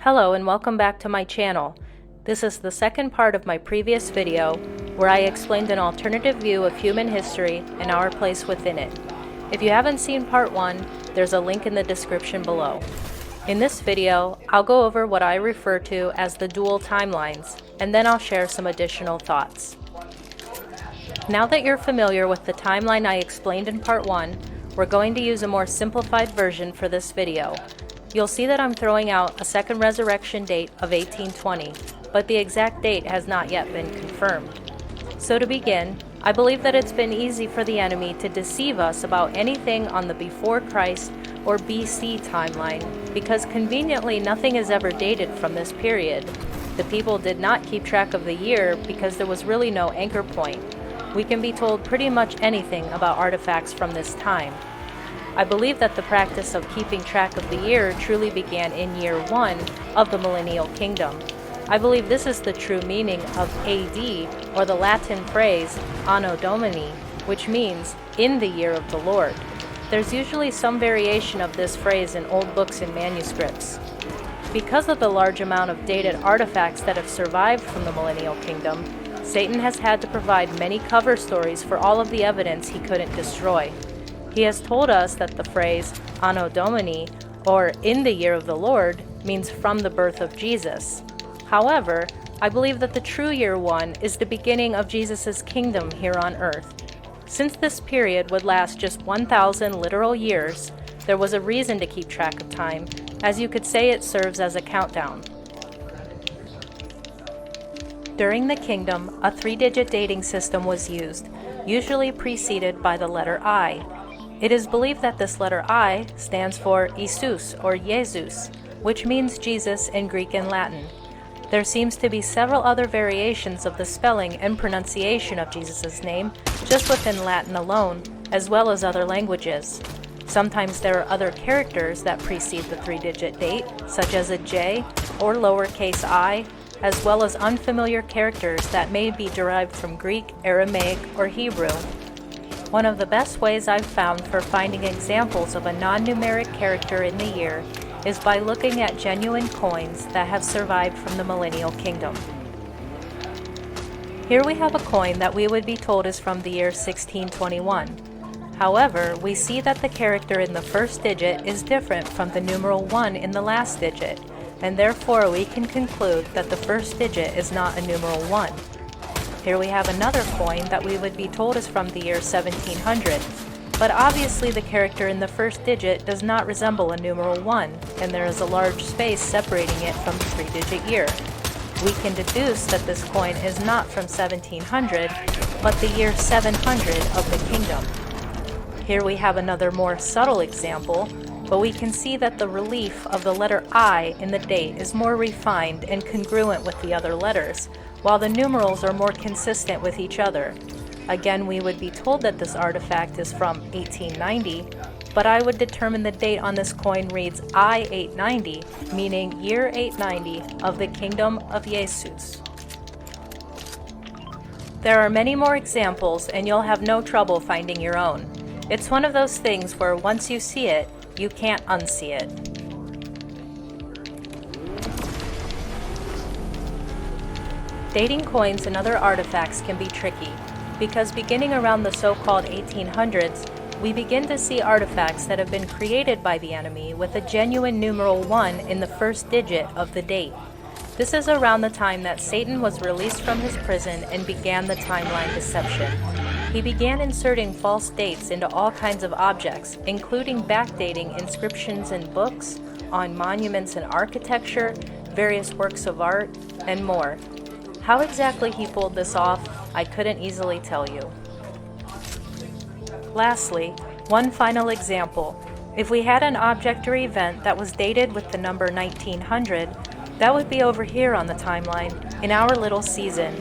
Hello and welcome back to my channel. This is the second part of my previous video where I explained an alternative view of human history and our place within it. If you haven't seen part 1, there's a link in the description below. In this video, I'll go over what I refer to as the dual timelines, and then I'll share some additional thoughts. Now that you're familiar with the timeline I explained in part 1, we're going to use a more simplified version for this video. You'll see that I'm throwing out a second resurrection date of 1820, but the exact date has not yet been confirmed. So to begin, I believe that it's been easy for the enemy to deceive us about anything on the before Christ or BC timeline, because conveniently nothing is ever dated from this period. The people did not keep track of the year because there was really no anchor point. We can be told pretty much anything about artifacts from this time. I believe that the practice of keeping track of the year truly began in year 1 of the millennial kingdom. I believe this is the true meaning of AD, or the Latin phrase Anno Domini, which means in the year of the Lord. There's usually some variation of this phrase in old books and manuscripts. Because of the large amount of dated artifacts that have survived from the millennial kingdom, Satan has had to provide many cover stories for all of the evidence he couldn't destroy. He has told us that the phrase Anno Domini, or in the year of the Lord, means from the birth of Jesus. However, I believe that the true year 1 is the beginning of Jesus' kingdom here on earth. Since this period would last just 1,000 literal years, there was a reason to keep track of time, as you could say it serves as a countdown. During the kingdom, a 3-digit dating system was used, usually preceded by the letter I. It is believed that this letter I stands for Isus or Jesus, which means Jesus in Greek and Latin. There seems to be several other variations of the spelling and pronunciation of Jesus' name just within Latin alone, as well as other languages. Sometimes there are other characters that precede the 3-digit date, such as a J or lowercase I, as well as unfamiliar characters that may be derived from Greek, Aramaic, or Hebrew. One of the best ways I've found for finding examples of a non-numeric character in the year is by looking at genuine coins that have survived from the millennial kingdom. Here we have a coin that we would be told is from the year 1621. However, we see that the character in the first digit is different from the numeral 1 in the last digit, and therefore we can conclude that the first digit is not a numeral 1. Here we have another coin that we would be told is from the year 1700, but obviously the character in the first digit does not resemble a numeral 1, and there is a large space separating it from the 3-digit year. We can deduce that this coin is not from 1700, but the year 700 of the kingdom. Here we have another more subtle example, but we can see that the relief of the letter I in the date is more refined and congruent with the other letters, while the numerals are more consistent with each other. Again, we would be told that this artifact is from 1890, but I would determine the date on this coin reads I-890, meaning year 890 of the kingdom of Jesus. There are many more examples, and you'll have no trouble finding your own. It's one of those things where once you see it, you can't unsee it. Dating coins and other artifacts can be tricky, because beginning around the so-called 1800s, we begin to see artifacts that have been created by the enemy with a genuine numeral 1 in the first digit of the date. This is around the time that Satan was released from his prison and began the timeline deception. He began inserting false dates into all kinds of objects, including backdating inscriptions in books, on monuments and architecture, various works of art, and more. How exactly he pulled this off, I couldn't easily tell you. Lastly, one final example. If we had an object or event that was dated with the number 1900, that would be over here on the timeline, in our little season.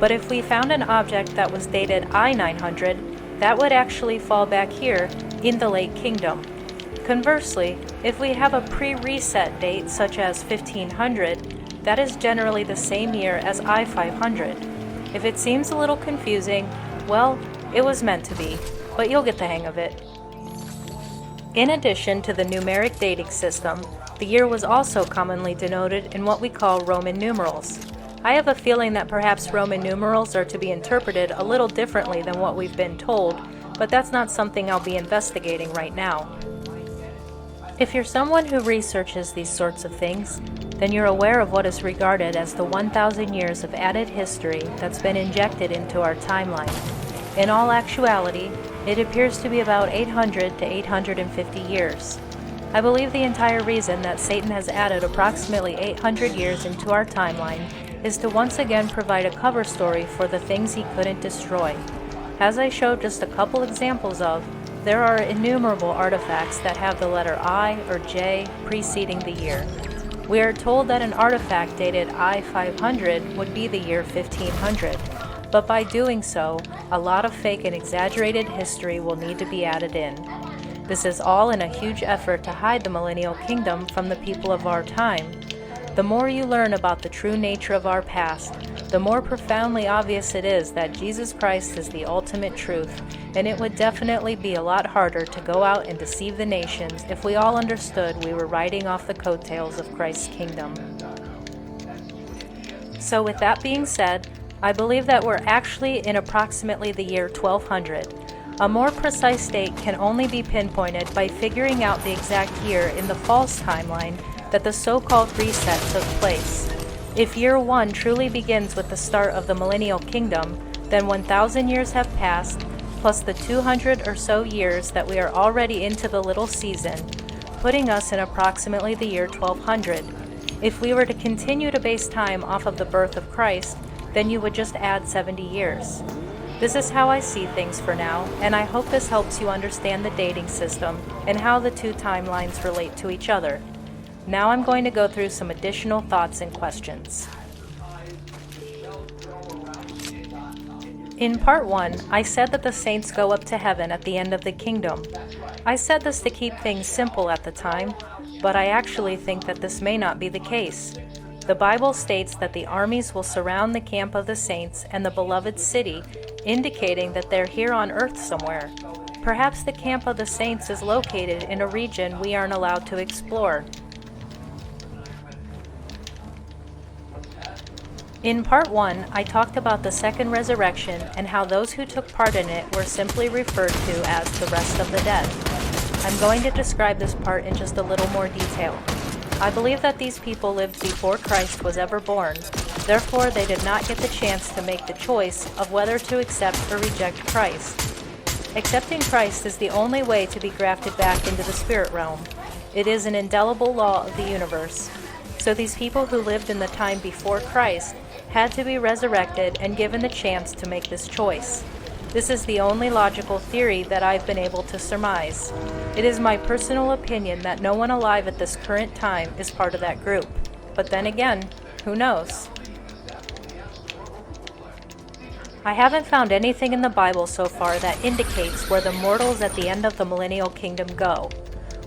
But if we found an object that was dated I-900, that would actually fall back here, in the late kingdom. Conversely, if we have a pre-reset date such as 1500, that is generally the same year as I-500. If it seems a little confusing, well, it was meant to be, but you'll get the hang of it. In addition to the numeric dating system, the year was also commonly denoted in what we call Roman numerals. I have a feeling that perhaps Roman numerals are to be interpreted a little differently than what we've been told, but that's not something I'll be investigating right now. If you're someone who researches these sorts of things, then you're aware of what is regarded as the 1,000 years of added history that's been injected into our timeline. In all actuality, it appears to be about 800 to 850 years. I believe the entire reason that Satan has added approximately 800 years into our timeline is to once again provide a cover story for the things he couldn't destroy. As I showed just a couple examples of, there are innumerable artifacts that have the letter I or J preceding the year. We are told that an artifact dated I-500 would be the year 1500, but by doing so, a lot of fake and exaggerated history will need to be added in. This is all in a huge effort to hide the millennial kingdom from the people of our time. The more you learn about the true nature of our past, the more profoundly obvious it is that Jesus Christ is the ultimate truth, and it would definitely be a lot harder to go out and deceive the nations if we all understood we were riding off the coattails of Christ's kingdom. So with that being said, I believe that we're actually in approximately the year 1200. A more precise date can only be pinpointed by figuring out the exact year in the false timeline that the so-called reset took place. If year 1 truly begins with the start of the millennial kingdom, then 1,000 years have passed, plus the 200 or so years that we are already into the little season, putting us in approximately the year 1200. If we were to continue to base time off of the birth of Christ, then you would just add 70 years. This is how I see things for now, and I hope this helps you understand the dating system and how the two timelines relate to each other. Now I'm going to go through some additional thoughts and questions. In part 1, I said that the saints go up to heaven at the end of the kingdom. I said this to keep things simple at the time, but I actually think that this may not be the case. The Bible states that the armies will surround the camp of the saints and the beloved city, indicating that they're here on earth somewhere. Perhaps the camp of the saints is located in a region we aren't allowed to explore. In part 1, I talked about the second resurrection and how those who took part in it were simply referred to as the rest of the dead. I'm going to describe this part in just a little more detail. I believe that these people lived before Christ was ever born, therefore they did not get the chance to make the choice of whether to accept or reject Christ. Accepting Christ is the only way to be grafted back into the spirit realm. It is an indelible law of the universe. So these people who lived in the time before Christ had to be resurrected and given the chance to make this choice. This is the only logical theory that I've been able to surmise. It is my personal opinion that no one alive at this current time is part of that group. But then again, who knows? I haven't found anything in the Bible so far that indicates where the mortals at the end of the millennial kingdom go.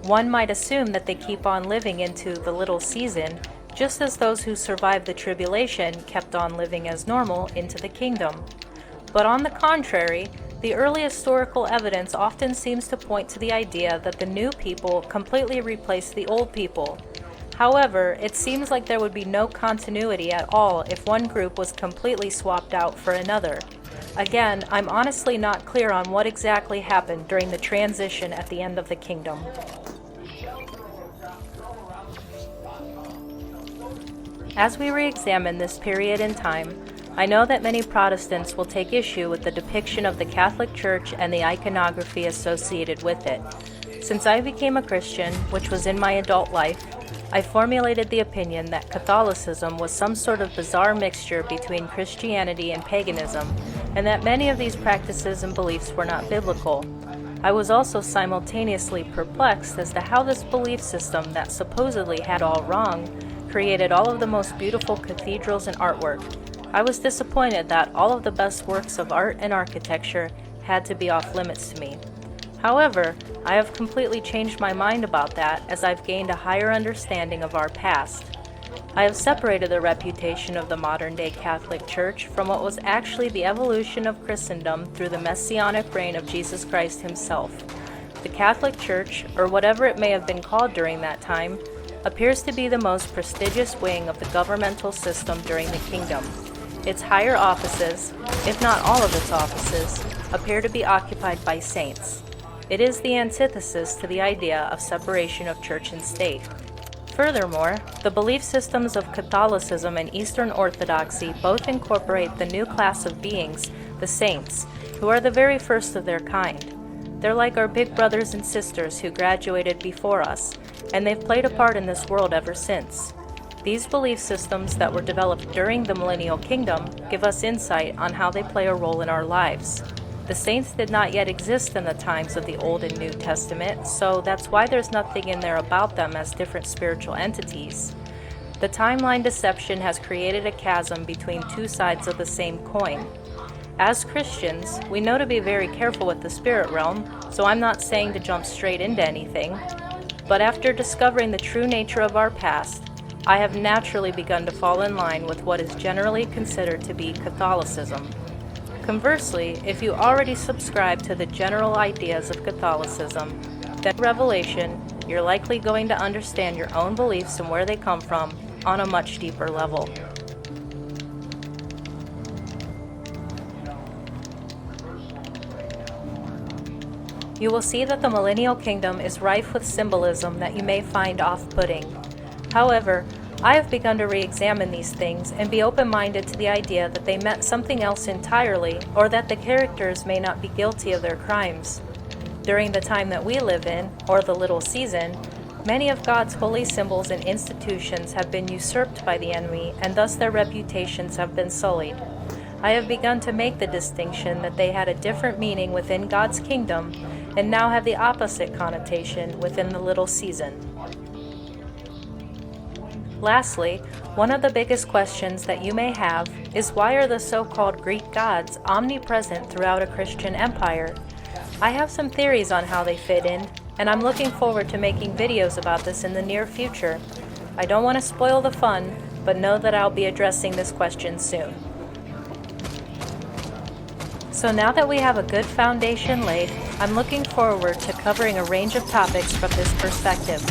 One might assume that they keep on living into the little season, just as those who survived the tribulation kept on living as normal into the kingdom. But on the contrary, the early historical evidence often seems to point to the idea that the new people completely replaced the old people. However, it seems like there would be no continuity at all if one group was completely swapped out for another. Again, I'm honestly not clear on what exactly happened during the transition at the end of the kingdom. As we re-examine this period in time, I know that many Protestants will take issue with the depiction of the Catholic Church and the iconography associated with it. Since I became a Christian, which was in my adult life, I formulated the opinion that Catholicism was some sort of bizarre mixture between Christianity and paganism, and that many of these practices and beliefs were not biblical. I was also simultaneously perplexed as to how this belief system that supposedly had all wrong created all of the most beautiful cathedrals and artwork. I was disappointed that all of the best works of art and architecture had to be off limits to me. However, I have completely changed my mind about that as I've gained a higher understanding of our past. I have separated the reputation of the modern-day Catholic Church from what was actually the evolution of Christendom through the messianic reign of Jesus Christ himself. The Catholic Church, or whatever it may have been called during that time, appears to be the most prestigious wing of the governmental system during the kingdom. Its higher offices, if not all of its offices, appear to be occupied by saints. It is the antithesis to the idea of separation of church and state. Furthermore, the belief systems of Catholicism and Eastern Orthodoxy both incorporate the new class of beings, the saints, who are the very first of their kind. They're like our big brothers and sisters who graduated before us, and they've played a part in this world ever since. These belief systems that were developed during the Millennial Kingdom give us insight on how they play a role in our lives. The saints did not yet exist in the times of the Old and New Testament, so that's why there's nothing in there about them as different spiritual entities. The timeline deception has created a chasm between two sides of the same coin. As Christians, we know to be very careful with the spirit realm, so I'm not saying to jump straight into anything. But after discovering the true nature of our past, I have naturally begun to fall in line with what is generally considered to be Catholicism. Conversely, if you already subscribe to the general ideas of Catholicism, then revelation, you're likely going to understand your own beliefs and where they come from on a much deeper level. You will see that the Millennial Kingdom is rife with symbolism that you may find off-putting. However, I have begun to re-examine these things and be open-minded to the idea that they meant something else entirely, or that the characters may not be guilty of their crimes. During the time that we live in, or the little season, many of God's holy symbols and institutions have been usurped by the enemy, and thus their reputations have been sullied. I have begun to make the distinction that they had a different meaning within God's kingdom, and now have the opposite connotation within the little season. Lastly, one of the biggest questions that you may have is why are the so-called Greek gods omnipresent throughout a Christian empire? I have some theories on how they fit in, and I'm looking forward to making videos about this in the near future. I don't want to spoil the fun, but know that I'll be addressing this question soon. So now that we have a good foundation laid, I'm looking forward to covering a range of topics from this perspective.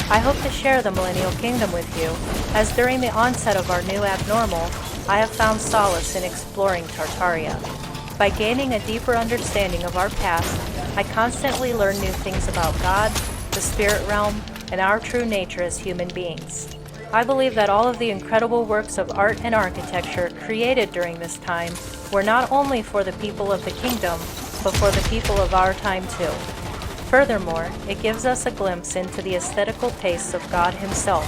I hope to share the Millennial Kingdom with you, as during the onset of our new abnormal, I have found solace in exploring Tartaria. By gaining a deeper understanding of our past, I constantly learn new things about God, the spirit realm, and our true nature as human beings. I believe that all of the incredible works of art and architecture created during this time were not only for the people of the kingdom, but for the people of our time too. Furthermore, it gives us a glimpse into the aesthetical tastes of God Himself,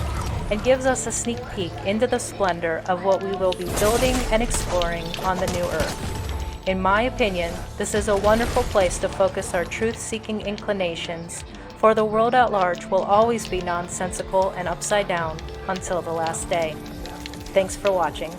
and gives us a sneak peek into the splendor of what we will be building and exploring on the new earth. In my opinion, this is a wonderful place to focus our truth-seeking inclinations, for the world at large will always be nonsensical and upside down until the last day. Thanks for watching.